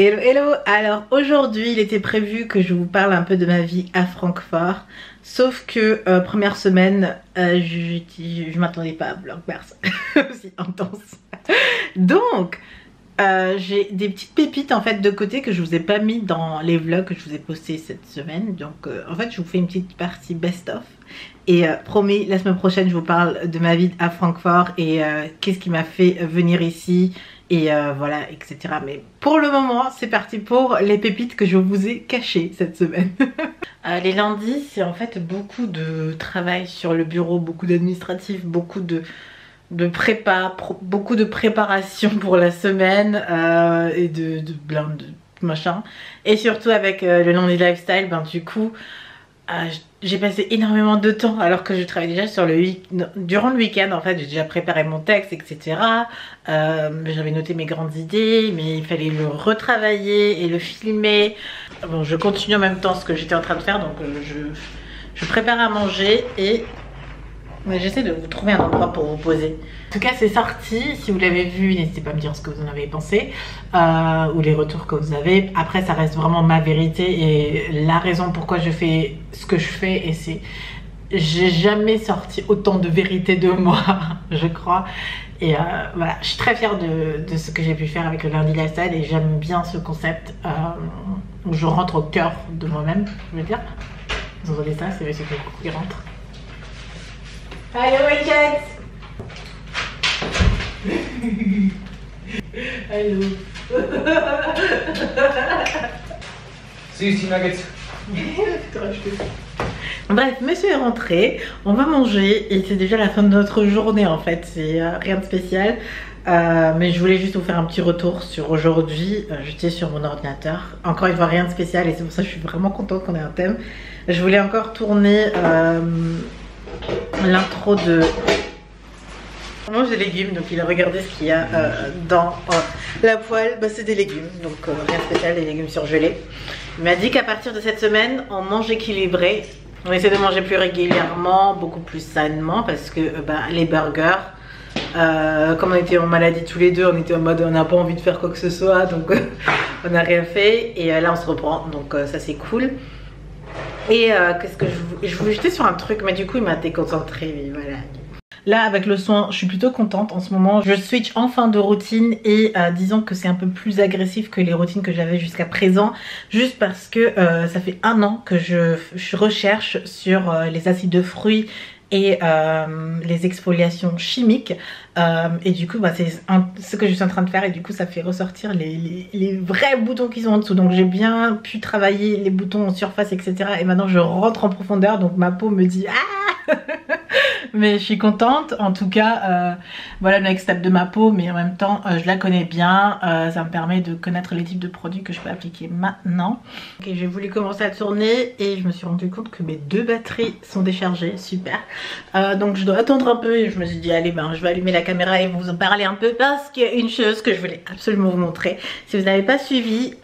Hello hello, alors aujourd'hui il était prévu que je vous parle un peu de ma vie à Francfort. Sauf que première semaine, je m'attendais pas à un vlogmas aussi intense. Donc j'ai des petites pépites en fait de côté que je vous ai pas mis dans les vlogs que je vous ai postés cette semaine. Donc en fait je vous fais une petite partie best-of. Et promis, la semaine prochaine je vous parle de ma vie à Francfort et qu'est-ce qui m'a fait venir ici. Et voilà, etc. Mais pour le moment, c'est parti pour les pépites que je vous ai cachées cette semaine. Les lundis, c'est en fait beaucoup de travail sur le bureau, beaucoup d'administratif, beaucoup de prépa, beaucoup de préparation pour la semaine et de plein de machin. Et surtout avec le lundi lifestyle, ben du coup, j'ai passé énormément de temps alors que je travaillais déjà sur durant le week-end. En fait j'ai déjà préparé mon texte, etc. J'avais noté mes grandes idées, mais il fallait le retravailler et le filmer. Bon, je continue en même temps ce que j'étais en train de faire, donc je prépare à manger et j'essaie de vous trouver un endroit pour vous poser. En tout cas c'est sorti, si vous l'avez vu n'hésitez pas à me dire ce que vous en avez pensé ou les retours que vous avez. Après ça reste vraiment ma vérité et la raison pourquoi je fais ce que je fais, et c'est j'ai jamais sorti autant de vérité de moi je crois. Et voilà, je suis très fière de ce que j'ai pu faire avec le lundi lifestyle et j'aime bien ce concept où je rentre au cœur de moi-même, je veux dire. Vous entendez ça, c'est le coucou qui rentre. Allez, Wicked. Hello. Süßi Nuggets. Bref, monsieur est rentré, on va manger et c'est déjà la fin de notre journée en fait, c'est rien de spécial. Mais je voulais juste vous faire un petit retour sur aujourd'hui. J'étais sur mon ordinateur, encore une fois rien de spécial et c'est pour ça que je suis vraiment contente qu'on ait un thème. Je voulais encore tourner l'intro de... On mange des légumes, donc il a regardé ce qu'il y a dans la poêle. Bah, c'est des légumes, donc rien de spécial, des légumes surgelés. Il m'a dit qu'à partir de cette semaine, on mange équilibré. On essaie de manger plus régulièrement, beaucoup plus sainement, parce que les burgers, comme on était en maladie tous les deux, on était en mode on n'a pas envie de faire quoi que ce soit, donc on n'a rien fait. Et là on se reprend, donc ça c'est cool. Et qu'est-ce que je voulais jeter sur un truc, mais du coup il m'a déconcentré, mais voilà. Là avec le soin je suis plutôt contente en ce moment. Je switch enfin de routine et disons que c'est un peu plus agressif que les routines que j'avais jusqu'à présent. Juste parce que ça fait 1 an que je recherche sur les acides de fruits et les exfoliations chimiques. Et du coup c'est ce que je suis en train de faire et du coup ça fait ressortir les vrais boutons qui sont en dessous. Donc j'ai bien pu travailler les boutons en surface, etc. Et maintenant je rentre en profondeur, donc ma peau me dit ah. Mais je suis contente en tout cas. Voilà le next step de ma peau, mais en même temps je la connais bien. Ça me permet de connaître les types de produits que je peux appliquer maintenant. Okay, j'ai voulu commencer à tourner et je me suis rendu compte que mes 2 batteries sont déchargées. Super. Donc je dois attendre un peu et je me suis dit allez je vais allumer la caméra et vous en parler un peu, parce qu'il y a une chose que je voulais absolument vous montrer. Si vous n'avez pas suivi,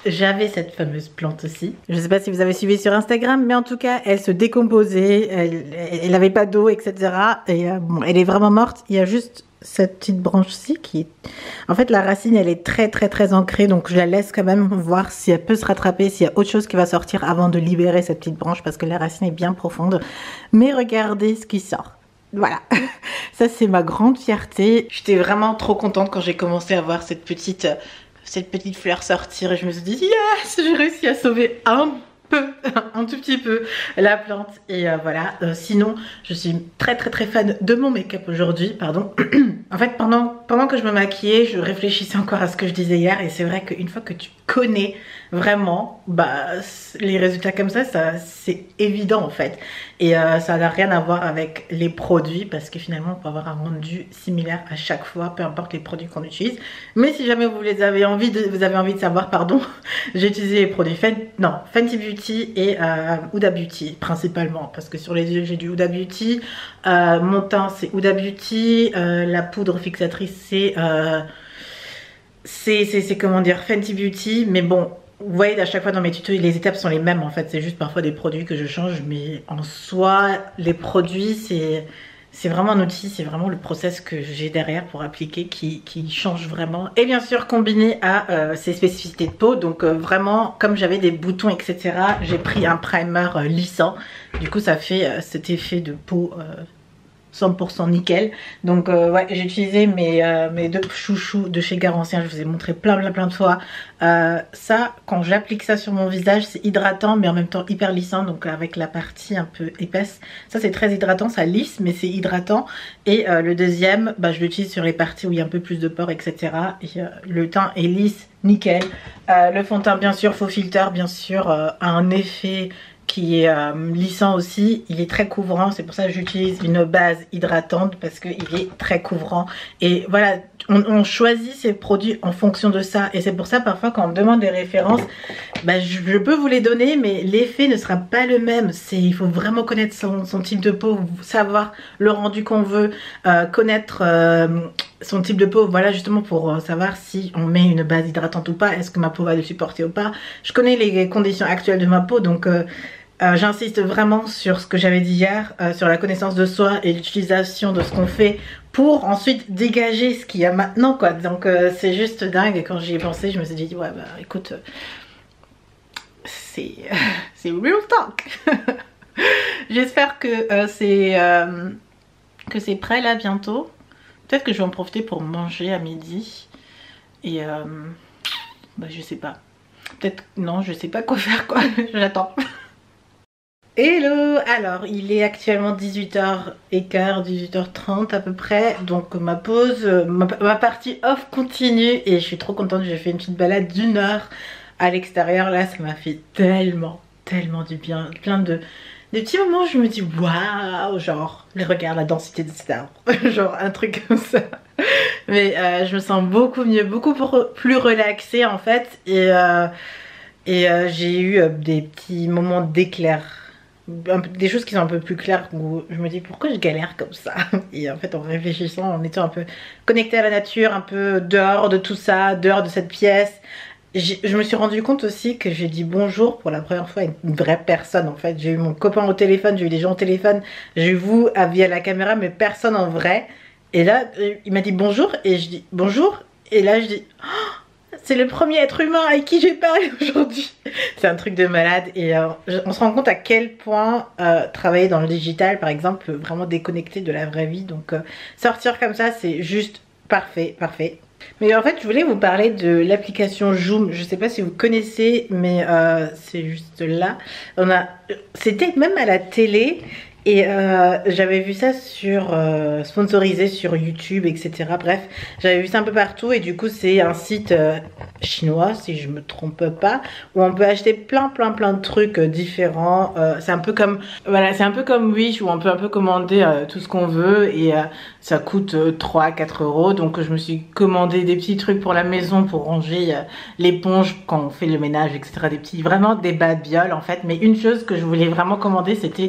j'avais cette fameuse plante aussi. Je ne sais pas si vous avez suivi sur Instagram, mais en tout cas elle se décomposait, elle n'avait pas d'eau, etc. Et bon, elle est vraiment morte. Il y a juste cette petite branche-ci qui est... En fait la racine elle est très ancrée, donc je la laisse quand même voir si elle peut se rattraper, s'il y a autre chose qui va sortir avant de libérer cette petite branche, parce que la racine est bien profonde. Mais regardez ce qui sort. Voilà, ça c'est ma grande fierté. J'étais vraiment trop contente quand j'ai commencé à voir cette petite fleur sortir et je me suis dit yes, j'ai réussi à sauver un tout petit peu la plante. Et voilà, sinon je suis très fan de mon make-up aujourd'hui, pardon. En fait pendant que je me maquillais, je réfléchissais encore à ce que je disais hier, et c'est vrai qu'une fois que tu connais vraiment les résultats comme ça c'est évident en fait. Et ça n'a rien à voir avec les produits, parce que finalement on peut avoir un rendu similaire à chaque fois, peu importe les produits qu'on utilise. Mais si jamais vous avez envie de savoir, pardon, j'ai utilisé les produits Fenty Beauty et Huda Beauty principalement, parce que sur les yeux j'ai du Huda Beauty, mon teint c'est Huda Beauty, la poudre fixatrice c'est comment dire, Fenty Beauty. Mais bon, vous voyez à chaque fois dans mes tutos les étapes sont les mêmes en fait, c'est juste parfois des produits que je change, mais en soi les produits c'est vraiment un outil, c'est vraiment le process que j'ai derrière pour appliquer qui change vraiment. Et bien sûr combiné à ses spécificités de peau. Donc vraiment, comme j'avais des boutons, etc., j'ai pris un primer lissant. Du coup, ça fait cet effet de peau 100% nickel. Donc ouais, j'ai utilisé mes deux chouchous de chez Garancien. Je vous ai montré plein de fois. Ça, quand j'applique ça sur mon visage, c'est hydratant mais en même temps hyper lissant. Donc avec la partie un peu épaisse, ça c'est très hydratant, ça lisse mais c'est hydratant. Et le deuxième, bah, je l'utilise sur les parties où il y a un peu plus de pores, etc. Et le teint est lisse, nickel. Le fond de teint bien sûr, faux filter bien sûr, a un effet qui est lissant aussi, il est très couvrant, c'est pour ça que j'utilise une base hydratante parce qu'il est très couvrant. Et voilà, on choisit ses produits en fonction de ça, et c'est pour ça parfois quand on me demande des références, bah, je peux vous les donner mais l'effet ne sera pas le même. Il faut vraiment connaître son type de peau, savoir le rendu qu'on veut, connaître son type de peau, voilà, justement pour savoir si on met une base hydratante ou pas, est-ce que ma peau va le supporter ou pas. Je connais les conditions actuelles de ma peau, donc j'insiste vraiment sur ce que j'avais dit hier, sur la connaissance de soi et l'utilisation de ce qu'on fait pour ensuite dégager ce qu'il y a maintenant, quoi. Donc c'est juste dingue, et quand j'y ai pensé, je me suis dit ouais bah écoute, c'est real talk. J'espère que c'est prêt là bientôt. Peut-être que je vais en profiter pour manger à midi. Et bah je sais pas. Peut-être, non, je sais pas quoi faire, quoi. J'attends. Hello! Alors, il est actuellement 18h15, 18h30 à peu près. Donc ma pause, ma partie off continue. Et je suis trop contente, j'ai fait une petite balade d'1 heure à l'extérieur. Là, ça m'a fait tellement du bien. Plein de des petits moments où je me dis waouh, genre les regards, la densité des arbres, genre un truc comme ça. Mais je me sens beaucoup mieux, beaucoup plus relaxée en fait. Et j'ai eu des petits moments d'éclair, des choses qui sont un peu plus claires, où je me dis pourquoi je galère comme ça. Et en fait en réfléchissant, en étant un peu connectée à la nature, un peu dehors de tout ça, dehors de cette pièce, je me suis rendu compte aussi que j'ai dit bonjour pour la première fois à une vraie personne en fait. J'ai eu mon copain au téléphone, j'ai eu des gens au téléphone, j'ai eu vous via la caméra, mais personne en vrai. Et là il m'a dit bonjour et je dis bonjour, et là je dis oh, c'est le premier être humain avec qui j'ai parlé aujourd'hui. C'est un truc de malade. Et on se rend compte à quel point travailler dans le digital par exemple peut vraiment déconnecter de la vraie vie. Donc sortir comme ça c'est juste parfait. Mais en fait je voulais vous parler de l'application Joom. Je sais pas si vous connaissez, mais c'est juste là. C'était même à la télé. Et j'avais vu ça sur sponsorisé sur YouTube, etc. Bref, j'avais vu ça un peu partout. Et du coup c'est un site chinois si je me trompe pas, où on peut acheter plein de trucs différents. C'est un peu comme, voilà, c'est un peu comme Wish, où on peut un peu commander tout ce qu'on veut. Et ça coûte 3-4 euros. Donc je me suis commandé des petits trucs pour la maison, pour ranger l'éponge quand on fait le ménage, etc. Vraiment des babioles en fait. Mais une chose que je voulais vraiment commander, c'était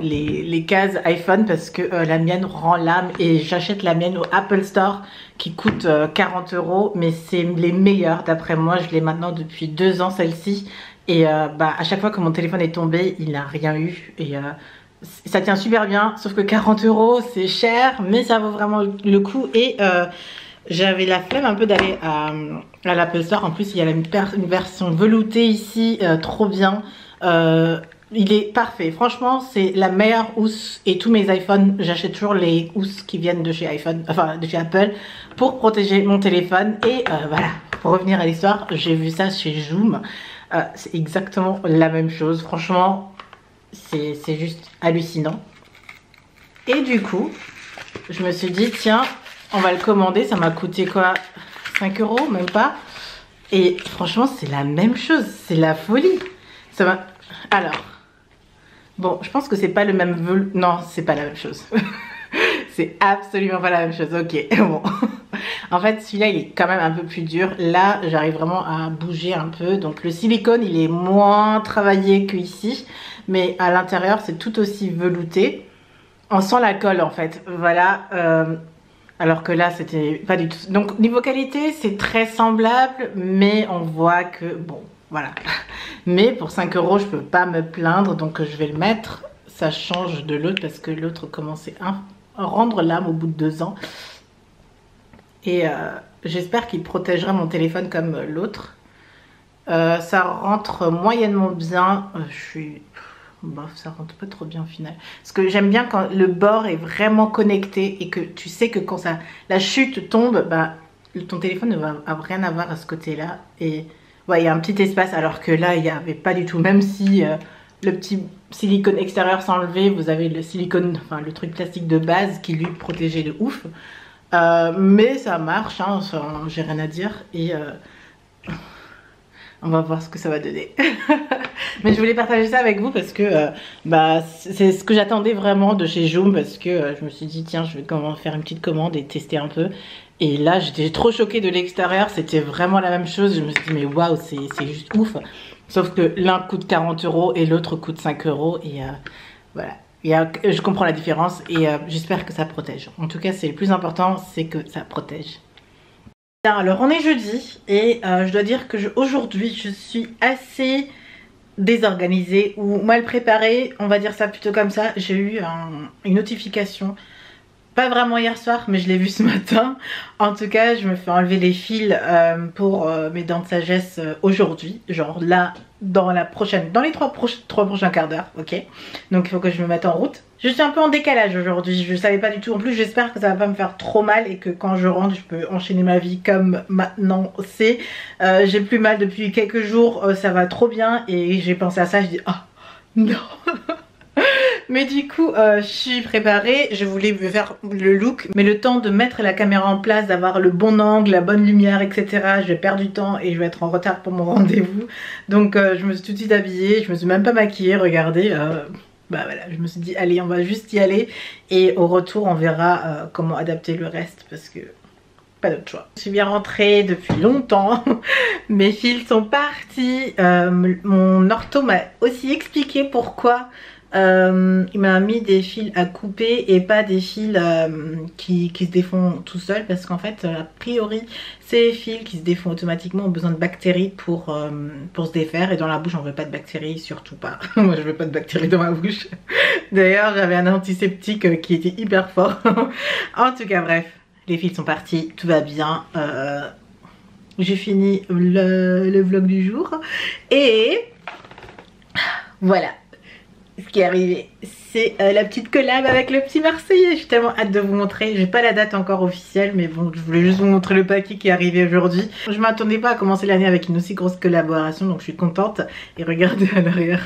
les cases iPhone, parce que la mienne rend l'âme, et j'achète la mienne au Apple Store qui coûte 40 euros, mais c'est les meilleurs d'après moi. Je l'ai maintenant depuis 2 ans celle-ci, et bah, à chaque fois que mon téléphone est tombé il n'a rien eu, et ça tient super bien, sauf que 40 euros c'est cher, mais ça vaut vraiment le coup. Et j'avais la flemme un peu d'aller à l'Apple Store. En plus il y a une version veloutée ici, trop bien. Il est parfait, franchement c'est la meilleure housse. Et tous mes iPhones, j'achète toujours les housses qui viennent de chez iPhone, enfin de chez Apple, pour protéger mon téléphone. Et voilà, pour revenir à l'histoire, j'ai vu ça chez Joom. C'est exactement la même chose, franchement c'est juste hallucinant. Et du coup je me suis dit tiens, on va le commander. Ça m'a coûté quoi, 5 euros, même pas. Et franchement c'est la même chose, c'est la folie. Ça va. Alors bon, je pense que c'est pas le même non, c'est pas la même chose. C'est absolument pas la même chose. Ok, bon. En fait, celui-là, il est quand même un peu plus dur. Là, j'arrive vraiment à bouger un peu. Donc, le silicone, il est moins travaillé que ici. Mais à l'intérieur, c'est tout aussi velouté. On sent la colle, en fait. Voilà. Alors que là, c'était pas du tout. Donc, niveau qualité, c'est très semblable. Mais on voit que, bon, voilà. Mais pour 5 euros, je peux pas me plaindre. Donc, je vais le mettre. ça change de l'autre parce que l'autre commençait à rendre l'âme au bout de 2 ans. Et j'espère qu'il protégera mon téléphone comme l'autre. Ça rentre moyennement bien. Bof, ça rentre pas trop bien au final. Parce que j'aime bien quand le bord est vraiment connecté et que tu sais que quand la chute tombe, bah, ton téléphone ne va rien avoir à ce côté-là. Et ouais, il y a un petit espace alors que là, il n'y avait pas du tout. Même si le petit silicone extérieur s'enlevait, vous avez le silicone, enfin le truc plastique de base qui lui protégeait de ouf. Mais ça marche, hein, j'ai rien à dire. Et on va voir ce que ça va donner. Mais je voulais partager ça avec vous parce que bah, c'est ce que j'attendais vraiment de chez Joom. Parce que je me suis dit tiens, je vais faire une petite commande et tester un peu. Et là j'étais trop choquée de l'extérieur, c'était vraiment la même chose. Je me suis dit mais waouh, c'est juste ouf. Sauf que l'un coûte 40 € et l'autre coûte 5 €. Et voilà, je comprends la différence et j'espère que ça protège. En tout cas c'est le plus important, c'est que ça protège. Alors on est jeudi et je dois dire que aujourd'hui je suis assez désorganisée ou mal préparée, on va dire ça plutôt comme ça. J'ai eu une notification, pas vraiment hier soir mais je l'ai vu ce matin. En tout cas je me fais enlever les fils pour mes dents de sagesse aujourd'hui, genre là dans les 3 prochains quarts d'heure, ok. Donc il faut que je me mette en route. Je suis un peu en décalage aujourd'hui, je savais pas du tout. En plus j'espère que ça va pas me faire trop mal et que quand je rentre je peux enchaîner ma vie comme maintenant c'est. J'ai plus mal depuis quelques jours, ça va trop bien et j'ai pensé à ça, je dis ah non. Mais du coup je suis préparée, je voulais me faire le look, mais le temps de mettre la caméra en place, d'avoir le bon angle, la bonne lumière, etc. Je vais perdre du temps et je vais être en retard pour mon rendez-vous. Donc je me suis tout de suite habillée, je me suis même pas maquillée, regardez. Bah voilà, je me suis dit allez on va juste y aller et au retour on verra comment adapter le reste parce que pas d'autre choix. Je suis bien rentrée depuis longtemps, mes fils sont partis, mon ortho m'a aussi expliqué pourquoi il m'a mis des fils à couper et pas des fils qui se défont tout seuls parce qu'en fait a priori ces fils qui se défont automatiquement ont besoin de bactéries pour se défaire et dans la bouche on veut pas de bactéries, surtout pas. Moi je veux pas de bactéries dans ma bouche. D'ailleurs j'avais un antiseptique qui était hyper fort. En tout cas bref, les fils sont partis, tout va bien. J'ai fini le vlog du jour et voilà. Ce qui est arrivé, c'est la petite collab avec le petit Marseillais. J'ai tellement hâte de vous montrer. J'ai pas la date encore officielle, mais bon, je voulais juste vous montrer le paquet qui est arrivé aujourd'hui. Je m'attendais pas à commencer l'année avec une aussi grosse collaboration, donc je suis contente. Et regardez à l'arrière.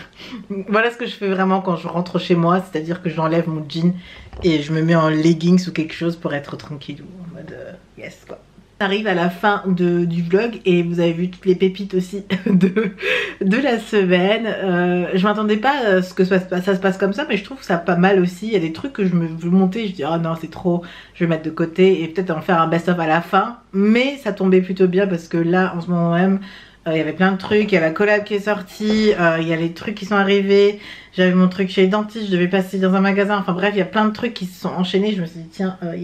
Voilà ce que je fais vraiment quand je rentre chez moi, c'est-à-dire que j'enlève mon jean et je me mets en leggings ou quelque chose pour être tranquille, en mode yes quoi. Arrive à la fin du vlog et vous avez vu toutes les pépites aussi de la semaine. Je m'attendais pas à ce que ça se passe comme ça, mais je trouve que ça pas mal aussi. Il y a des trucs que je me veux monter, je dis oh non c'est trop, je vais mettre de côté et peut-être en faire un best-of à la fin. Mais ça tombait plutôt bien parce que là en ce moment même il y avait plein de trucs, il y a la collab qui est sortie, il y a les trucs qui sont arrivés, j'avais mon truc chez les dentistes, je devais passer dans un magasin, enfin bref il y a plein de trucs qui se sont enchaînés. Je me suis dit tiens il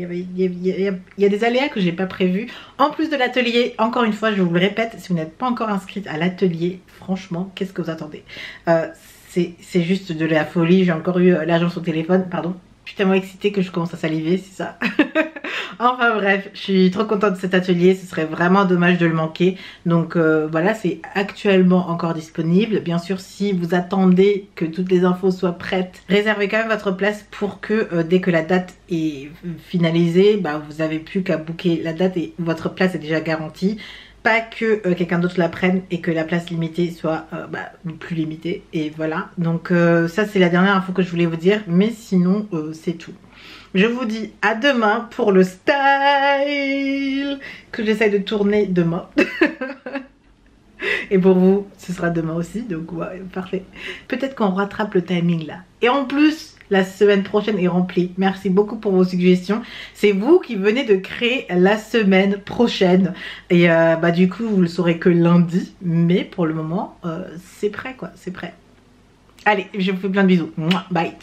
y a des aléas que j'ai pas prévus. En plus de l'atelier, encore une fois je vous le répète, si vous n'êtes pas encore inscrite à l'atelier, franchement qu'est-ce que vous attendez, c'est juste de la folie. J'ai encore eu l'agence au téléphone, pardon. Je suis tellement excitée que je commence à saliver, c'est ça. Enfin bref, je suis trop contente de cet atelier, ce serait vraiment dommage de le manquer. Donc voilà, c'est actuellement encore disponible. Bien sûr, si vous attendez que toutes les infos soient prêtes, réservez quand même votre place pour que dès que la date est finalisée, bah, vous n'avez plus qu'à booker la date et votre place est déjà garantie. Pas que quelqu'un d'autre la prenne et que la place limitée soit plus limitée. Et voilà, donc ça c'est la dernière info que je voulais vous dire. Mais sinon c'est tout. Je vous dis à demain pour le style que j'essaye de tourner demain. Et pour vous ce sera demain aussi, donc ouais, parfait. Peut-être qu'on rattrape le timing là. Et en plus la semaine prochaine est remplie. Merci beaucoup pour vos suggestions. C'est vous qui venez de créer la semaine prochaine. Et du coup, vous le saurez que lundi. Mais pour le moment, c'est prêt quoi, c'est prêt. Allez, je vous fais plein de bisous. Bye.